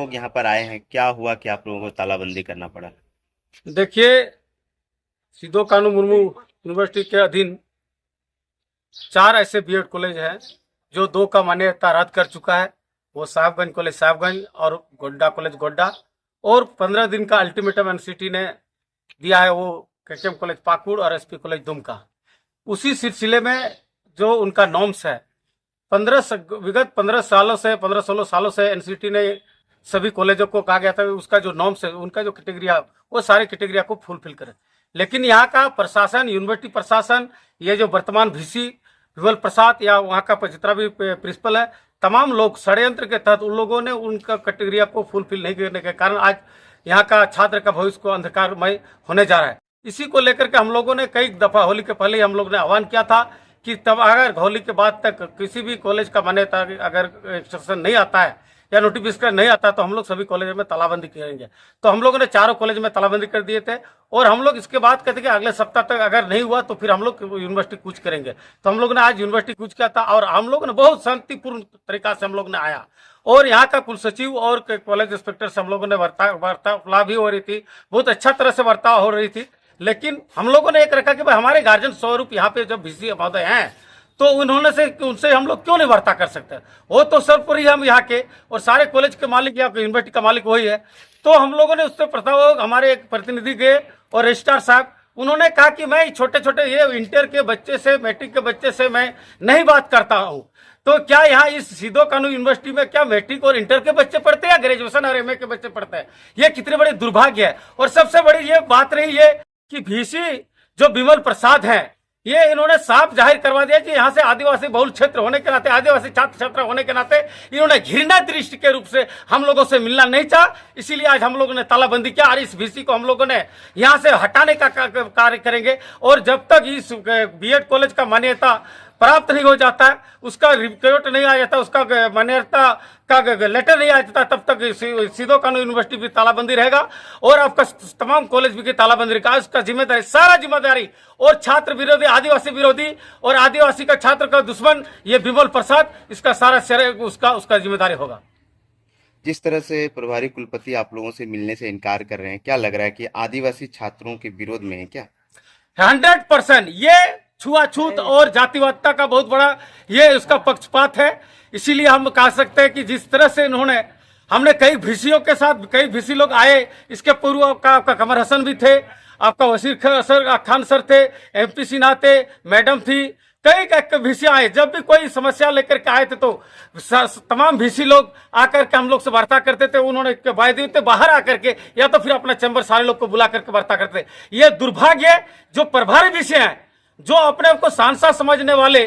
लोग यहाँ पर आए हैं, क्या हुआ कि आप लोगों को तालाबंदी करना पड़ा? देखिए, सिदो कानू मुर्मू यूनिवर्सिटी के अधीन 4 ऐसे बीएड कॉलेज हैं जो 2 का मान्यता रद्द कर चुका है। वो साहबगंज कॉलेज साहबगंज और गोड्डा कॉलेज गोड्डा, और 15 दिन का अल्टीमेटम एनसीटी ने दिया है, वो केकेएम कॉलेज पाकुड़ और एसपी कॉलेज दुमका। उसी सिलसिले में जो उनका नॉर्म्स है, विगत 15-16 सालों से एनसीटी ने सभी कॉलेजों को कहा गया था उसका जो नॉर्म्स है, उनका जो क्राइटेरिया, वो सारे क्राइटेरिया को फुलफिल करें। लेकिन यहाँ का प्रशासन, यूनिवर्सिटी प्रशासन, ये जो वर्तमान वीसी विमल प्रसाद या वहाँ का जितना भी प्रिंसिपल है, तमाम लोग षड्यंत्र के तहत उन लोगों ने उनका क्राइटेरिया को फुलफिल नहीं करने के कारण आज यहाँ का छात्र का भविष्य को अंधकारमय होने जा रहा है। इसी को लेकर के हम लोगों ने कई दफा होली के पहले ही हम लोग ने आह्वान किया था कि तब अगर होली के बाद तक किसी भी कॉलेज का मान्यता अगर इंस्ट्रक्शन नहीं आता है या नोटिफिकेशन नहीं आता तो हम लोग सभी कॉलेजों में तालाबंदी करेंगे। तो हम लोगों ने 4 कॉलेज में तालाबंदी कर दिए थे, और हम लोग इसके बाद कहते कि अगले सप्ताह तक अगर नहीं हुआ तो फिर हम लोग यूनिवर्सिटी कूच करेंगे। तो हम लोग ने आज यूनिवर्सिटी कूच किया था, और हम लोग ने बहुत शांतिपूर्ण तरीका से हम लोग ने आया, और यहाँ का कुल सचिव और कॉलेज इंस्पेक्टर से हम लोगों ने वार्तालाप भी हो रही थी, बहुत अच्छा तरह से वार्ता हो रही थी। लेकिन हम लोगों ने एक रखा कि भाई हमारे गार्जियन स्वरूप यहाँ पे जब वीसी महोदय हैं तो उनसे हम लोग क्यों नहीं वार्ता कर सकते। वो तो सर्वोपरि हम यहाँ के और सारे कॉलेज के मालिक या यूनिवर्सिटी का मालिक वही है। तो हम लोगों ने उससे प्रस्ताव, हमारे एक प्रतिनिधि गए और रजिस्ट्रार साहब, उन्होंने कहा कि मैं छोटे छोटे ये इंटर के बच्चे से, मैट्रिक के बच्चे से मैं नहीं बात करता हूँ। तो क्या यहाँ इस सिदो कानू यूनिवर्सिटी में क्या मैट्रिक और इंटर के बच्चे पढ़ते हैं या ग्रेजुएशन और एमए के बच्चे पढ़ते हैं? ये कितने बड़े दुर्भाग्य है। और सबसे बड़ी ये बात रही है कि वीसी जो विमल प्रसाद हैं, ये इन्होंने साफ जाहिर करवा दिया कि यहाँ से आदिवासी बहुल क्षेत्र होने के नाते, आदिवासी छात्र छात्रा होने के नाते इन्होंने घृणा दृष्टि के रूप से हम लोगों से मिलना नहीं चाहा। इसीलिए आज हम लोगों ने तालाबंदी किया, और इस वीसी को हम लोगों ने यहाँ से हटाने का कार्य करेंगे। और जब तक इस बीएड कॉलेज का मान्यता प्राप्त नहीं हो जाता है, उसका रिपोर्ट नहीं आ जाता, उसका मान्यता का लेटर नहीं आ जाता, तब तक सिदो कानू यूनिवर्सिटी भी तालाबंदी रहेगा, और आपका तमाम कॉलेज भी की तालाबंदी रहेगा। उसका जिम्मेदारी, सारा जिम्मेदारी, और छात्र विरोधी, आदिवासी विरोधी और आदिवासी का छात्र का दुश्मन ये विमल प्रसाद, इसका सारा श्रेय उसका जिम्मेदारी होगा। जिस तरह से प्रभारी कुलपति आप लोगों से मिलने से इनकार कर रहे हैं, क्या लग रहा है कि आदिवासी छात्रों के विरोध में है क्या? 100% ये छुआछूत और जातिवादता का बहुत बड़ा ये उसका पक्षपात है। इसीलिए हम कह सकते हैं कि जिस तरह से हमने कई वीसियों के साथ, कई वीसी लोग आए, इसके पूर्व आपका कमर हसन भी थे, आपका वसीर खान सर थे, एमपी सिन्हा थे, मैडम थी, कई वीसी आए। जब भी कोई समस्या लेकर के आए थे तो तमाम वीसी लोग आकर के हम लोग से वार्ता करते थे। उन्होंने वायदे थे बाहर आकर के या तो फिर अपना चैम्बर सारे लोग को बुला करके वार्ता करते। ये दुर्भाग्य जो प्रभारी वीसी हैं, जो अपने आप को सांसद समझने वाले,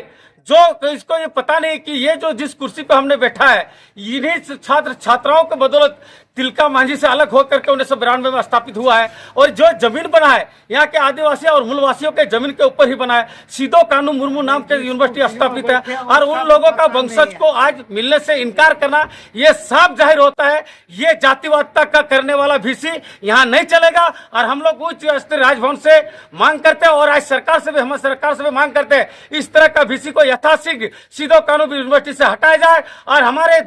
जो इसको ये पता नहीं कि ये जो जिस कुर्सी पे हमने बैठा है, इन्हीं छात्र छात्राओं के बदौलत तिलका मांझी से अलग होकर के 1992 में स्थापित हुआ है। और जो जमीन बना है यहाँ के आदिवासी और मूलवासियों के जमीन के ऊपर ही बना है। सिदो कानू मुर्मू नाम के यूनिवर्सिटी स्थापित है, और उन लोगों का वंशज को आज मिलने से इनकार करना, ये साफ जाहिर होता है ये जातिवादता का करने वाला वीसी यहाँ नहीं चलेगा। और हम लोग उच्च स्तरीय राजभवन से मांग करते हैं, और आज सरकार से भी, हमारे सरकार से भी मांग करते हैं, इस तरह का वीसी को यथाशीघ्र सिदो कानू यूनिवर्सिटी से हटाया जाए, और हमारे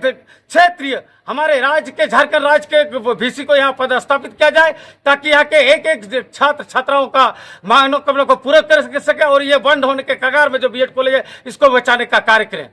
क्षेत्रीय, हमारे राज्य के, झारखंड राज्य के वीसी को यहाँ पदस्थापित किया जाए, ताकि यहाँ के एक एक छात्र छात्राओं का मानव को पूरा कर सके, और ये बंद होने के कगार में जो बीएड कॉलेज है इसको बचाने का कार्य करें।